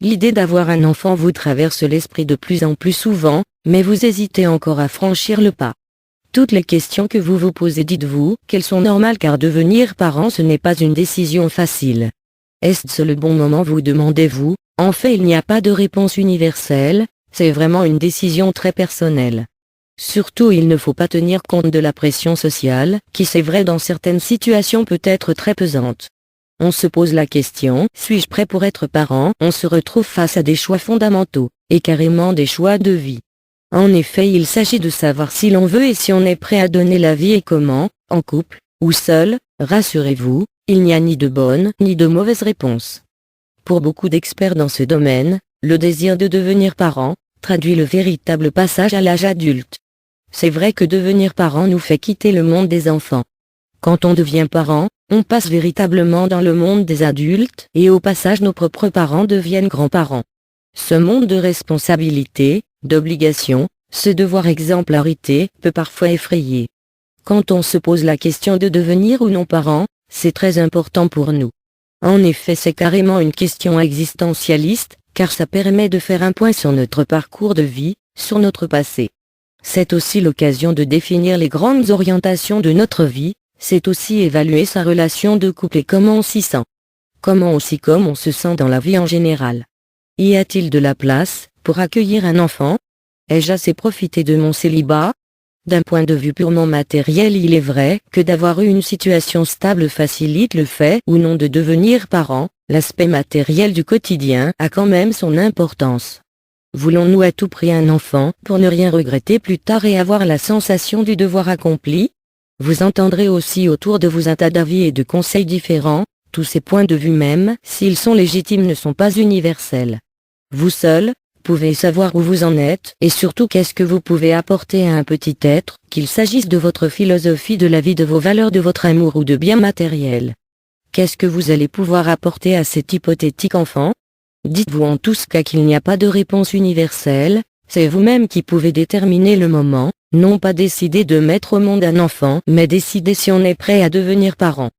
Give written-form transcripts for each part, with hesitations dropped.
L'idée d'avoir un enfant vous traverse l'esprit de plus en plus souvent, mais vous hésitez encore à franchir le pas. Toutes les questions que vous vous posez, dites-vous qu'elles sont normales car devenir parent ce n'est pas une décision facile. Est-ce le bon moment, vous demandez-vous? En fait, il n'y a pas de réponse universelle, c'est vraiment une décision très personnelle. Surtout, il ne faut pas tenir compte de la pression sociale, qui c'est vrai dans certaines situations peut être très pesante. On se pose la question, suis-je prêt pour être parent? On se retrouve face à des choix fondamentaux, et carrément des choix de vie. En effet, il s'agit de savoir si l'on veut et si on est prêt à donner la vie et comment, en couple, ou seul. Rassurez-vous, il n'y a ni de bonne ni de mauvaise réponse. Pour beaucoup d'experts dans ce domaine, le désir de devenir parent traduit le véritable passage à l'âge adulte. C'est vrai que devenir parent nous fait quitter le monde des enfants. Quand on devient parent, on passe véritablement dans le monde des adultes et au passage nos propres parents deviennent grands-parents. Ce monde de responsabilité, d'obligation, ce devoir exemplarité peut parfois effrayer. Quand on se pose la question de devenir ou non parent, c'est très important pour nous. En effet, c'est carrément une question existentialiste, car ça permet de faire un point sur notre parcours de vie, sur notre passé. C'est aussi l'occasion de définir les grandes orientations de notre vie, c'est aussi évaluer sa relation de couple et comment on s'y sent. Comment aussi comme on se sent dans la vie en général. Y a-t-il de la place pour accueillir un enfant? Ai-je assez profité de mon célibat? D'un point de vue purement matériel, il est vrai que d'avoir eu une situation stable facilite le fait ou non de devenir parent, l'aspect matériel du quotidien a quand même son importance. Voulons-nous à tout prix un enfant pour ne rien regretter plus tard et avoir la sensation du devoir accompli? Vous entendrez aussi autour de vous un tas d'avis et de conseils différents, tous ces points de vue même, s'ils sont légitimes, ne sont pas universels. Vous seul pouvez savoir où vous en êtes et surtout qu'est-ce que vous pouvez apporter à un petit être, qu'il s'agisse de votre philosophie de la vie, de vos valeurs, de votre amour ou de biens matériels. Qu'est-ce que vous allez pouvoir apporter à cet hypothétique enfant? Dites-vous en tous cas qu'il n'y a pas de réponse universelle, c'est vous-même qui pouvez déterminer le moment, non pas décider de mettre au monde un enfant, mais décider si on est prêt à devenir parent.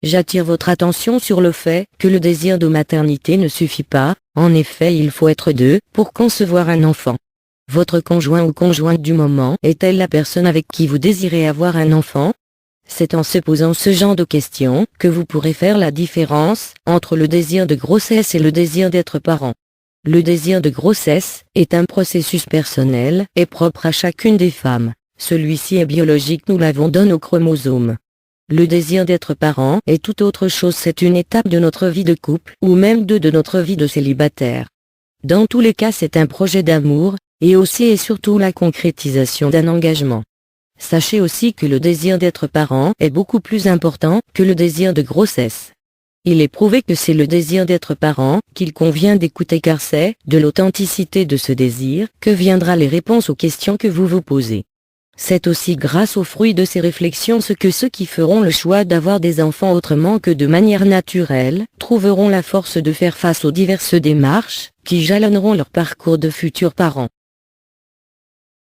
J'attire votre attention sur le fait que le désir de maternité ne suffit pas, en effet il faut être deux pour concevoir un enfant. Votre conjoint ou conjointe du moment est-elle la personne avec qui vous désirez avoir un enfant? C'est en se posant ce genre de questions que vous pourrez faire la différence entre le désir de grossesse et le désir d'être parent. Le désir de grossesse est un processus personnel et propre à chacune des femmes. Celui-ci est biologique, nous l'avons dans nos chromosomes. Le désir d'être parent est tout autre chose, c'est une étape de notre vie de couple ou même de notre vie de célibataire. Dans tous les cas, c'est un projet d'amour et aussi et surtout la concrétisation d'un engagement. Sachez aussi que le désir d'être parent est beaucoup plus important que le désir de grossesse. Il est prouvé que c'est le désir d'être parent qu'il convient d'écouter car c'est de l'authenticité de ce désir que viendra les réponses aux questions que vous vous posez. C'est aussi grâce aux fruits de ces réflexions que ceux qui feront le choix d'avoir des enfants autrement que de manière naturelle trouveront la force de faire face aux diverses démarches qui jalonneront leur parcours de futurs parents.